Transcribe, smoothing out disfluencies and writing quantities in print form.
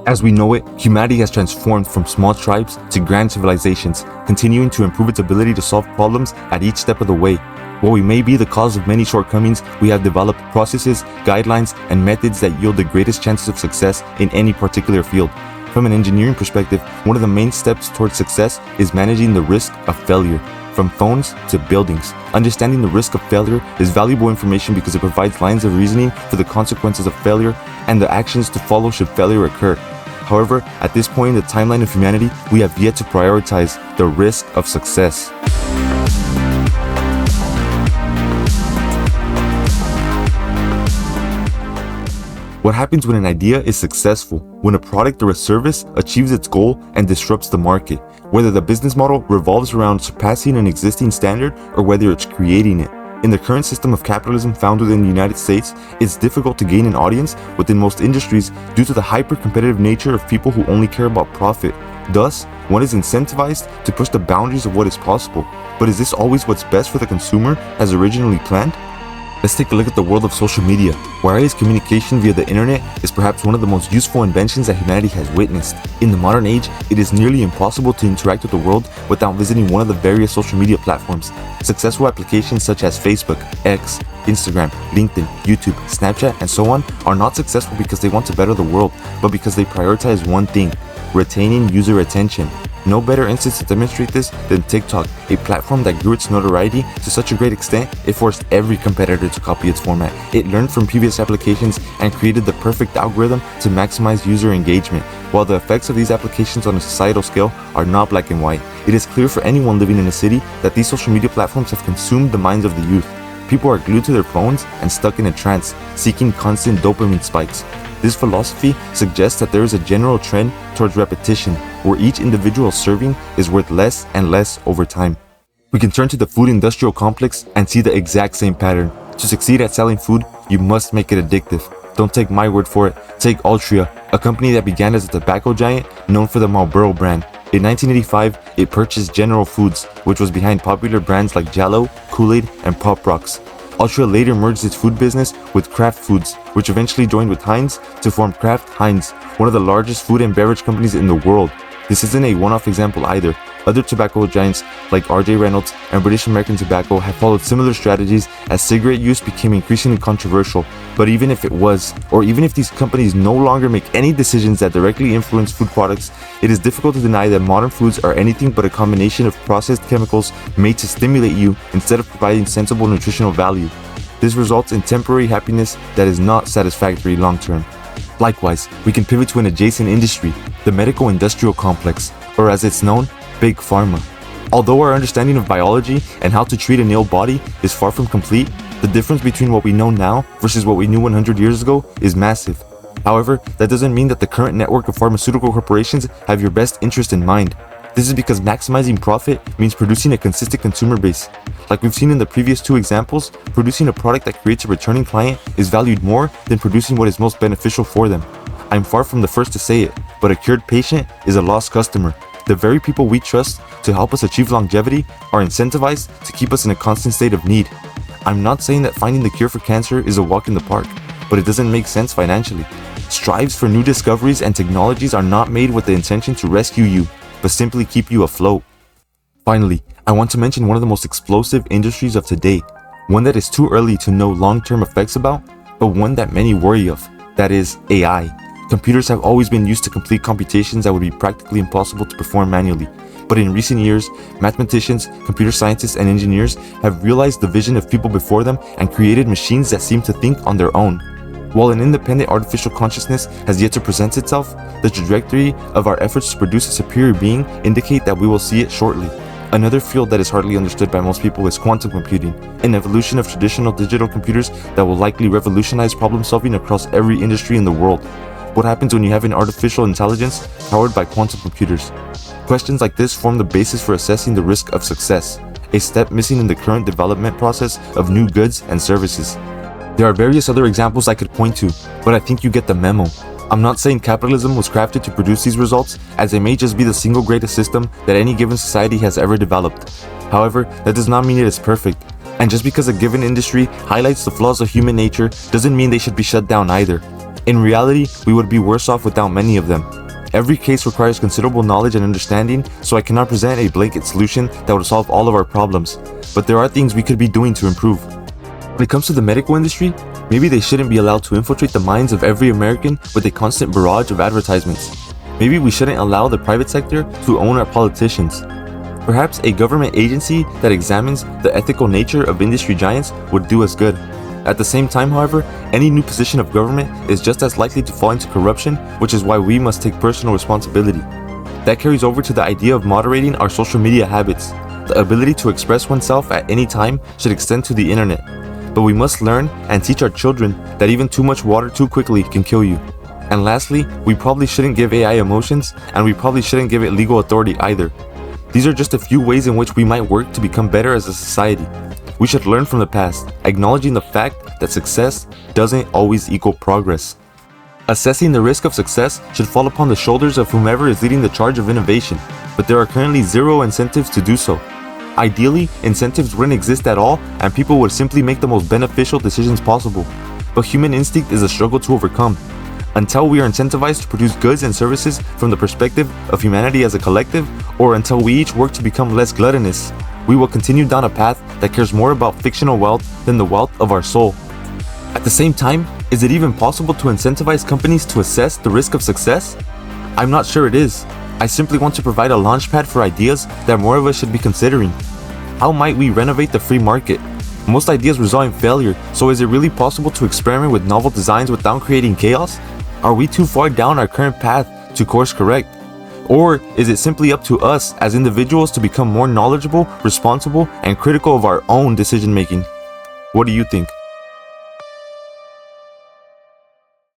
As we know it, humanity has transformed from small tribes to grand civilizations, continuing to improve its ability to solve problems at each step of the way. While we may be the cause of many shortcomings, we have developed processes, guidelines, and methods that yield the greatest chances of success in any particular field. From an engineering perspective, one of the main steps towards success is managing the risk of failure. From phones to buildings, understanding the risk of failure is valuable information because it provides lines of reasoning for the consequences of failure and the actions to follow should failure occur. However, at this point in the timeline of humanity, we have yet to prioritize the risk of success. What happens when an idea is successful? When a product or a service achieves its goal and disrupts the market, whether the business model revolves around surpassing an existing standard or whether it's creating it. In the current system of capitalism found within the United States, it's difficult to gain an audience within most industries due to the hyper-competitive nature of people who only care about profit. Thus, one is incentivized to push the boundaries of what is possible. But is this always what's best for the consumer as originally planned? Let's take a look at the world of social media. Wireless communication via the internet is perhaps one of the most useful inventions that humanity has witnessed. In the modern age, it is nearly impossible to interact with the world without visiting one of the various social media platforms. Successful applications such as Facebook, X, Instagram, LinkedIn, YouTube, Snapchat, and so on are not successful because they want to better the world, but because they prioritize one thing: retaining user attention. No better instance to demonstrate this than TikTok, a platform that grew its notoriety to such a great extent it forced every competitor to copy its format. It learned from previous applications and created the perfect algorithm to maximize user engagement. While the effects of these applications on a societal scale are not black and white, it is clear for anyone living in a city that these social media platforms have consumed the minds of the youth. People are glued to their phones and stuck in a trance, seeking constant dopamine spikes. This philosophy suggests that there is a general trend towards repetition, where each individual serving is worth less and less over time. We can turn to the food industrial complex and see the exact same pattern. To succeed at selling food, you must make it addictive. Don't take my word for it. Take Altria, a company that began as a tobacco giant known for the Marlboro brand. In 1985, it purchased General Foods, which was behind popular brands like Jell-O, Kool-Aid, and Pop Rocks. Altria later merged its food business with Kraft Foods, which eventually joined with Heinz to form Kraft Heinz, one of the largest food and beverage companies in the world. This isn't a one-off example either. Other tobacco giants like R.J. Reynolds and British American Tobacco have followed similar strategies as cigarette use became increasingly controversial. But even if it was, or even if these companies no longer make any decisions that directly influence food products, it is difficult to deny that modern foods are anything but a combination of processed chemicals made to stimulate you instead of providing sensible nutritional value. This results in temporary happiness that is not satisfactory long-term. Likewise, we can pivot to an adjacent industry, the medical industrial complex, or as it's known, Big Pharma. Although our understanding of biology and how to treat an ill body is far from complete, the difference between what we know now versus what we knew 100 years ago is massive. However, that doesn't mean that the current network of pharmaceutical corporations have your best interest in mind. This is because maximizing profit means producing a consistent consumer base. Like we've seen in the previous two examples, producing a product that creates a returning client is valued more than producing what is most beneficial for them. I'm far from the first to say it, but a cured patient is a lost customer. The very people we trust to help us achieve longevity are incentivized to keep us in a constant state of need. I'm not saying that finding the cure for cancer is a walk in the park, but it doesn't make sense financially. Strives for new discoveries and technologies are not made with the intention to rescue you, but simply keep you afloat. Finally, I want to mention one of the most explosive industries of today, one that is too early to know long-term effects about, but one that many worry of, that is AI. Computers have always been used to complete computations that would be practically impossible to perform manually. But in recent years, mathematicians, computer scientists, and engineers have realized the vision of people before them and created machines that seem to think on their own. While an independent artificial consciousness has yet to present itself, the trajectory of our efforts to produce a superior being indicate that we will see it shortly. Another field that is hardly understood by most people is quantum computing, an evolution of traditional digital computers that will likely revolutionize problem solving across every industry in the world. What happens when you have an artificial intelligence powered by quantum computers? Questions like this form the basis for assessing the risk of success, a step missing in the current development process of new goods and services. There are various other examples I could point to, but I think you get the memo. I'm not saying capitalism was crafted to produce these results, as it may just be the single greatest system that any given society has ever developed. However, that does not mean it is perfect. And just because a given industry highlights the flaws of human nature doesn't mean they should be shut down either. In reality, we would be worse off without many of them. Every case requires considerable knowledge and understanding, so I cannot present a blanket solution that would solve all of our problems, but there are things we could be doing to improve. When it comes to the medical industry, maybe they shouldn't be allowed to infiltrate the minds of every American with a constant barrage of advertisements. Maybe we shouldn't allow the private sector to own our politicians. Perhaps a government agency that examines the ethical nature of industry giants would do us good. At the same time, however, any new position of government is just as likely to fall into corruption, which is why we must take personal responsibility. That carries over to the idea of moderating our social media habits. The ability to express oneself at any time should extend to the internet. But we must learn and teach our children that even too much water too quickly can kill you. And lastly, we probably shouldn't give AI emotions, and we probably shouldn't give it legal authority either. These are just a few ways in which we might work to become better as a society. We should learn from the past, acknowledging the fact that success doesn't always equal progress. Assessing the risk of success should fall upon the shoulders of whomever is leading the charge of innovation, but there are currently zero incentives to do so. Ideally, incentives wouldn't exist at all and people would simply make the most beneficial decisions possible. But human instinct is a struggle to overcome. Until we are incentivized to produce goods and services from the perspective of humanity as a collective, or until we each work to become less gluttonous, we will continue down a path that cares more about fictional wealth than the wealth of our soul. At the same time, is it even possible to incentivize companies to assess the risk of success? I'm not sure it is. I simply want to provide a launchpad for ideas that more of us should be considering. How might we renovate the free market? Most ideas result in failure, so is it really possible to experiment with novel designs without creating chaos? Are we too far down our current path to course correct? Or is it simply up to us as individuals to become more knowledgeable, responsible, and critical of our own decision making? What do you think?